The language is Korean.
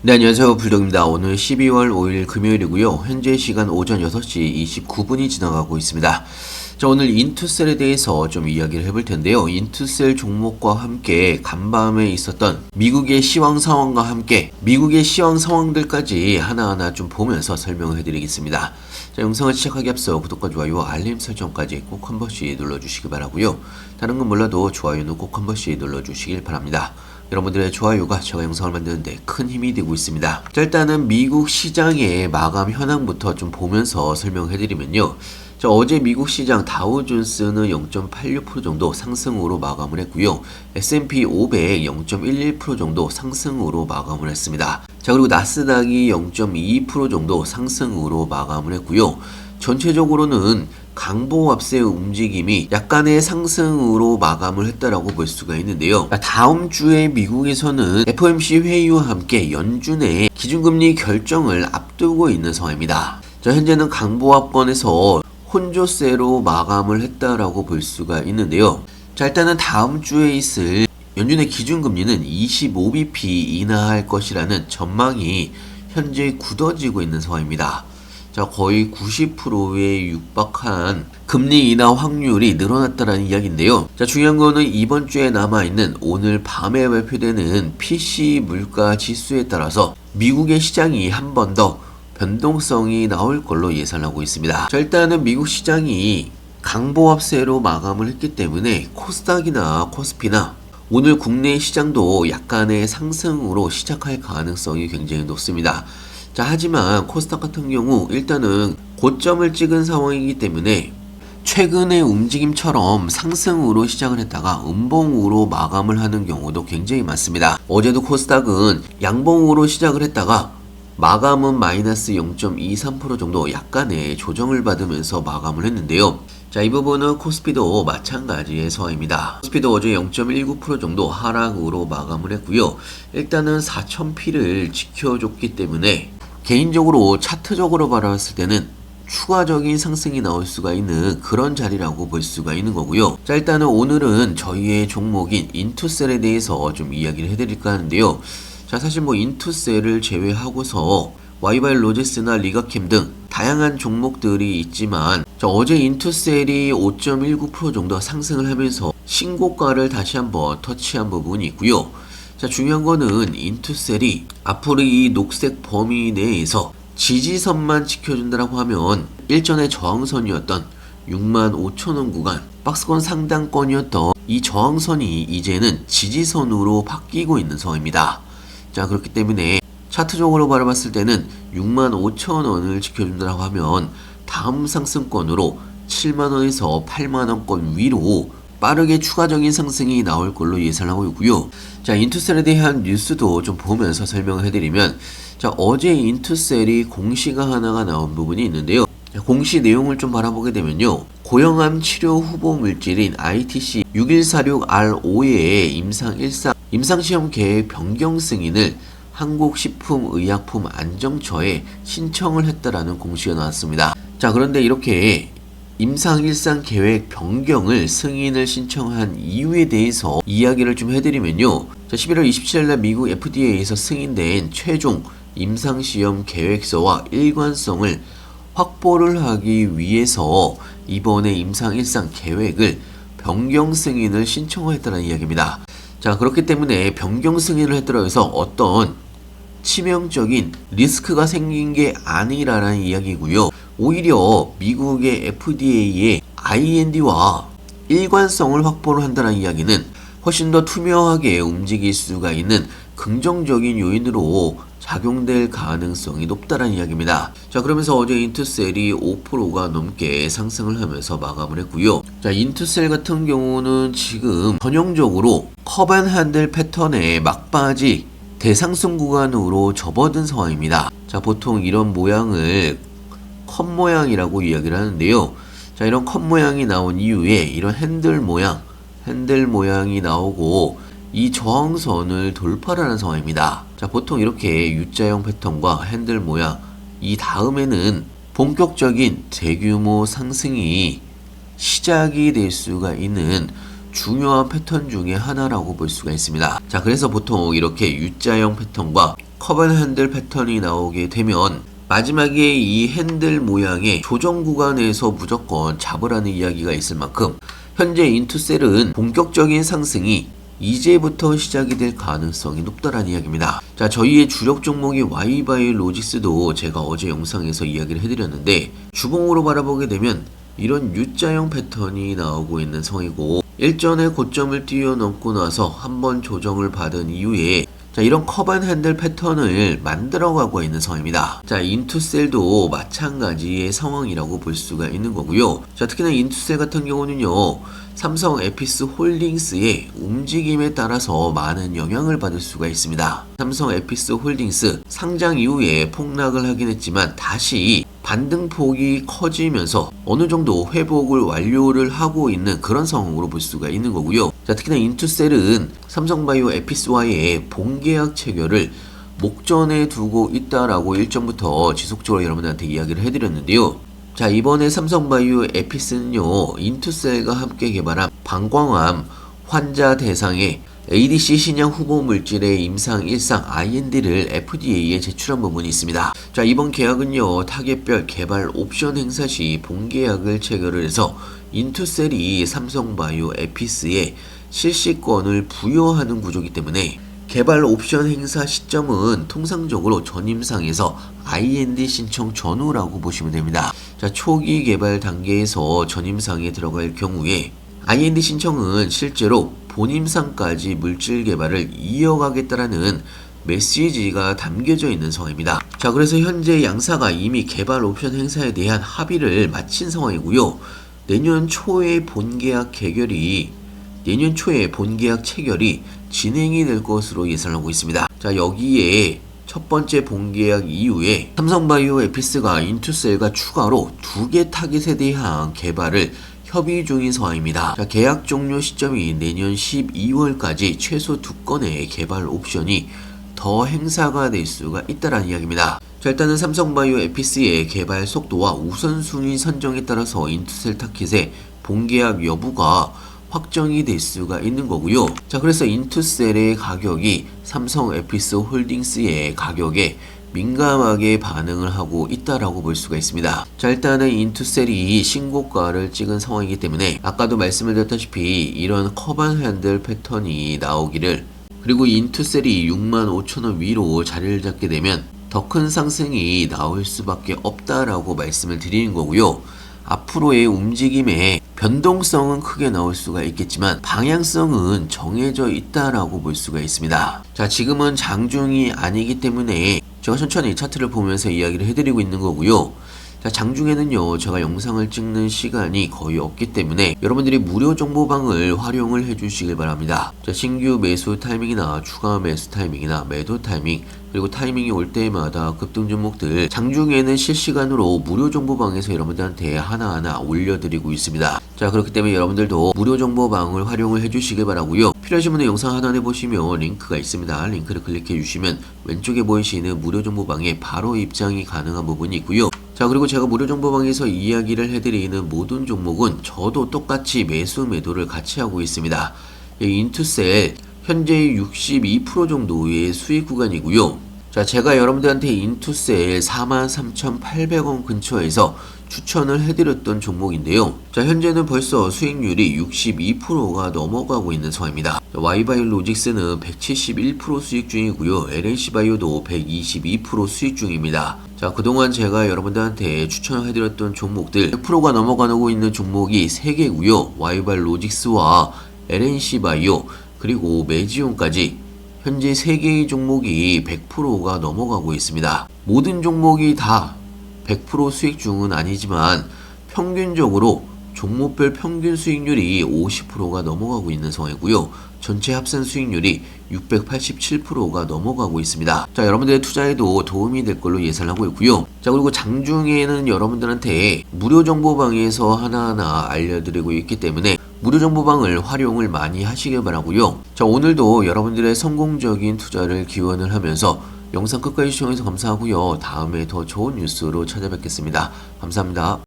네, 안녕하세요. 불독입니다. 오늘 12월 5일 금요일이고요. 현재 시간 오전 6시 29분이 지나가고 있습니다. 자, 오늘 인투셀에 대해서 좀 이야기를 해볼 텐데요. 인투셀 종목과 함께 간밤에 있었던 미국의 시황 상황과 함께 미국의 시황 상황들까지 하나하나 좀 보면서 설명을 해드리겠습니다. 자, 영상을 시작하기 앞서 구독과 좋아요, 알림 설정까지 꼭 한 번씩 눌러주시기 바라고요. 다른 건 몰라도 좋아요는 꼭 한 번씩 눌러주시길 바랍니다. 여러분들의 좋아요가 제가 영상을 만드는데 큰 힘이 되고 있습니다. 자, 일단은 미국 시장의 마감 현황부터 좀 보면서 설명해드리면요. 자, 어제 미국 시장 다우존스는 0.86% 정도 상승으로 마감을 했고요. S&P 500 0.11% 정도 상승으로 마감을 했습니다. 자, 그리고 나스닥이 0.22% 정도 상승으로 마감을 했고요. 전체적으로는 강보합세 움직임이 약간의 상승으로 마감을 했다라고 볼 수가 있는데요. 다음 주에 미국에서는 FOMC 회의와 함께 연준의 기준금리 결정을 앞두고 있는 상황입니다. 자, 현재는 강보합권에서 혼조세로 마감을 했다라고 볼 수가 있는데요. 자, 일단은 다음 주에 있을 연준의 기준금리는 25bp 인하할 것이라는 전망이 현재 굳어지고 있는 상황입니다. 자, 거의 90%에 육박한 금리 인하 확률이 늘어났다라는 이야기인데요. 자, 중요한 거는 이번 주에 남아있는 오늘 밤에 발표되는 PC 물가 지수에 따라서 미국의 시장이 한 번 더 변동성이 나올 걸로 예상하고 있습니다. 자, 일단은 미국 시장이 강보합세로 마감을 했기 때문에 코스닥이나 코스피나 오늘 국내 시장도 약간의 상승으로 시작할 가능성이 굉장히 높습니다. 자, 하지만 코스닥 같은 경우 일단은 고점을 찍은 상황이기 때문에 최근의 움직임처럼 상승으로 시작을 했다가 음봉으로 마감을 하는 경우도 굉장히 많습니다. 어제도 코스닥은 양봉으로 시작을 했다가 마감은 마이너스 0.23% 정도 약간의 조정을 받으면서 마감을 했는데요. 자, 이 부분은 코스피도 마찬가지의 상황입니다. 코스피도 어제 0.19% 정도 하락으로 마감을 했고요. 일단은 4000P를 지켜줬기 때문에 개인적으로 차트적으로 바라봤을 때는 추가적인 상승이 나올 수가 있는 그런 자리라고 볼 수가 있는 거고요. 자, 일단은 오늘은 저희의 종목인 인투셀에 대해서 좀 이야기를 해드릴까 하는데요. 자, 사실 인투셀을 제외하고서 와이바일 로제스나 리가캠 등 다양한 종목들이 있지만 어제 인투셀이 5.19% 정도 상승을 하면서 신고가를 다시 한번 터치한 부분이 있고요. 자, 중요한 거는 인투셀이 앞으로 이 녹색 범위 내에서 지지선만 지켜준다라고 하면 일전의 저항선이었던 65,000원 구간, 박스권 상단권이었던 이 저항선이 이제는 지지선으로 바뀌고 있는 상황입니다. 자, 그렇기 때문에 차트적으로 바라봤을 때는 65,000원을 지켜준다라고 하면 다음 상승권으로 7만원에서 8만원권 위로 빠르게 추가적인 상승이 나올 걸로 예상하고 있고요. 자, 인투셀에 대한 뉴스도 좀 보면서 설명을 해드리면, 자, 어제 인투셀이 공시가 하나가 나온 부분이 있는데요. 공시 내용을 좀 바라보게 되면요. 고형암 치료 후보 물질인 ITC 6146R5의 임상시험 계획 변경 승인을 한국식품의약품안정처에 신청을 했다라는 공시가 나왔습니다. 자, 그런데 이렇게 임상 계획 변경을 승인을 신청한 이유에 대해서 이야기를 좀 해드리면요. 자, 11월 27일날 미국 FDA에서 승인된 최종 임상시험 계획서와 일관성을 확보를 하기 위해서 이번에 임상 계획을 변경 승인을 신청했다는 이야기입니다. 자, 그렇기 때문에 변경 승인을 했더라고 해서 어떤 치명적인 리스크가 생긴 게 아니라는 이야기고요. 오히려 미국의 FDA의 IND와 일관성을 확보를 한다는 이야기는 훨씬 더 투명하게 움직일 수가 있는 긍정적인 요인으로 작용될 가능성이 높다는 이야기입니다. 자, 그러면서 어제 인투셀이 5%가 넘게 상승을 하면서 마감을 했고요. 자, 인투셀 같은 경우는 지금 전형적으로 컵앤핸들 패턴의 막바지 대상승 구간으로 접어든 상황입니다. 자, 보통 이런 모양을 컵 모양이라고 이야기를 하는데요. 자, 이런 컵 모양이 나온 이후에 이런 핸들 모양이 나오고 이 저항선을 돌파하는 상황입니다. 자, 보통 이렇게 U자형 패턴과 핸들 모양, 이 다음에는 본격적인 대규모 상승이 시작이 될 수가 있는 중요한 패턴 중에 하나라고 볼 수가 있습니다. 자, 그래서 보통 이렇게 U자형 패턴과 커버 핸들 패턴이 나오게 되면 마지막에 이 핸들 모양의 조정 구간에서 무조건 잡으라는 이야기가 있을 만큼 현재 인투셀은 본격적인 상승이 이제부터 시작이 될 가능성이 높다라는 이야기입니다. 자, 저희의 주력 종목이 Y바이오로직스도 제가 어제 영상에서 이야기를 해드렸는데 주봉으로 바라보게 되면 이런 U자형 패턴이 나오고 있는 상황이고 일전에 고점을 뛰어넘고 나서 한번 조정을 받은 이후에 자, 이런 커버 핸들 패턴을 만들어가고 있는 상황입니다. 자, 인투셀도 마찬가지의 상황이라고 볼 수가 있는 거고요. 자, 특히나 인투셀 같은 경우는요, 삼성 에피스 홀딩스의 움직임에 따라서 많은 영향을 받을 수가 있습니다. 삼성 에피스 홀딩스 상장 이후에 폭락을 하긴 했지만 다시 반등폭이 커지면서 어느 정도 회복을 완료를 하고 있는 그런 상황으로 볼 수가 있는 거고요. 자, 특히나 인투셀은 삼성바이오 에피스와의 본계약 체결을 목전에 두고 있다라고 일전부터 지속적으로 여러분들한테 이야기를 해드렸는데요. 자, 이번에 삼성바이오 에피스는요, 인투셀과 함께 개발한 방광암 환자 대상의 ADC 신약 후보 물질의 임상 1상 IND를 FDA에 제출한 부분이 있습니다. 자, 이번 계약은요, 타겟별 개발 옵션 행사 시 본계약을 체결을 해서 인투셀이 삼성바이오 에피스에 실시권을 부여하는 구조이기 때문에 개발 옵션 행사 시점은 통상적으로 전임상에서 IND 신청 전후라고 보시면 됩니다. 자, 초기 개발 단계에서 전임상에 들어갈 경우에 IND 신청은 실제로 본임상까지 물질 개발을 이어가겠다라는 메시지가 담겨져 있는 상황입니다. 자, 그래서 현재 양사가 이미 개발 옵션 행사에 대한 합의를 마친 상황이고요. 내년 초에 본계약 체결이 진행이 될 것으로 예상하고 있습니다. 자, 여기에 첫 번째 본계약 이후에 삼성바이오 에피스가 인투셀과 추가로 2개 타깃에 대한 개발을 협의 중인 상황입니다. 자, 계약 종료 시점이 내년 12월까지 최소 2건의 개발 옵션이 더 행사가 될 수가 있다는 이야기입니다. 자, 일단은 삼성바이오 에피스의 개발 속도와 우선순위 선정에 따라서 인투셀 타깃의 본계약 여부가 확정이 될 수가 있는 거고요. 자, 그래서 인투셀의 가격이 삼성 에피스 홀딩스의 가격에 민감하게 반응을 하고 있다라고 볼 수가 있습니다. 자, 일단은 인투셀이 신고가를 찍은 상황이기 때문에 아까도 말씀을 드렸다시피 이런 커버 핸들 패턴이 나오기를, 그리고 인투셀이 65,000원 위로 자리를 잡게 되면 더 큰 상승이 나올 수밖에 없다라고 말씀을 드리는 거고요. 앞으로의 움직임에 변동성은 크게 나올 수가 있겠지만 방향성은 정해져 있다라고 볼 수가 있습니다. 자, 지금은 장중이 아니기 때문에 제가 천천히 차트를 보면서 이야기를 해드리고 있는 거고요. 자, 장중에는요, 제가 영상을 찍는 시간이 거의 없기 때문에 여러분들이 무료 정보방을 활용을 해주시길 바랍니다. 자, 신규 매수 타이밍이나 추가 매수 타이밍이나 매도 타이밍, 그리고 타이밍이 올 때마다 급등 종목들 장중에는 실시간으로 무료 정보방에서 여러분들한테 하나하나 올려드리고 있습니다. 자, 그렇기 때문에 여러분들도 무료 정보방을 활용을 해주시길 바라고요. 필요하신 분은 영상 하단에 보시면 링크가 있습니다. 링크를 클릭해 주시면 왼쪽에 보이시는 무료 정보방에 바로 입장이 가능한 부분이 있고요. 자, 그리고 제가 무료 정보방에서 이야기를 해드리는 모든 종목은 저도 똑같이 매수 매도를 같이 하고 있습니다. 인투셀 현재 62% 정도의 수익 구간이고요. 자, 제가 여러분들한테 인투셀 43,800원 근처에서 추천을 해드렸던 종목인데요. 자, 현재는 벌써 수익률이 62%가 넘어가고 있는 상황입니다. Y바이오로직스는 171% 수익 중이고요. LNC바이오도 122% 수익 중입니다. 자, 그동안 제가 여러분들한테 추천해드렸던 종목들 100%가 넘어가고 있는 종목이 3개고요. Y바이오로직스와 LNC바이오 그리고 메지온까지 현재 3개의 종목이 100%가 넘어가고 있습니다. 모든 종목이 다 100% 수익 중은 아니지만 평균적으로 종목별 평균 수익률이 50%가 넘어가고 있는 상황이고요. 전체 합산 수익률이 687%가 넘어가고 있습니다. 자, 여러분들의 투자에도 도움이 될 걸로 예상하고 있고요. 자, 그리고 장중에는 여러분들한테 무료 정보방에서 하나하나 알려드리고 있기 때문에 무료 정보방을 활용을 많이 하시길 바라고요. 자, 오늘도 여러분들의 성공적인 투자를 기원을 하면서 영상 끝까지 시청해서 감사하고요. 다음에 더 좋은 뉴스로 찾아뵙겠습니다. 감사합니다.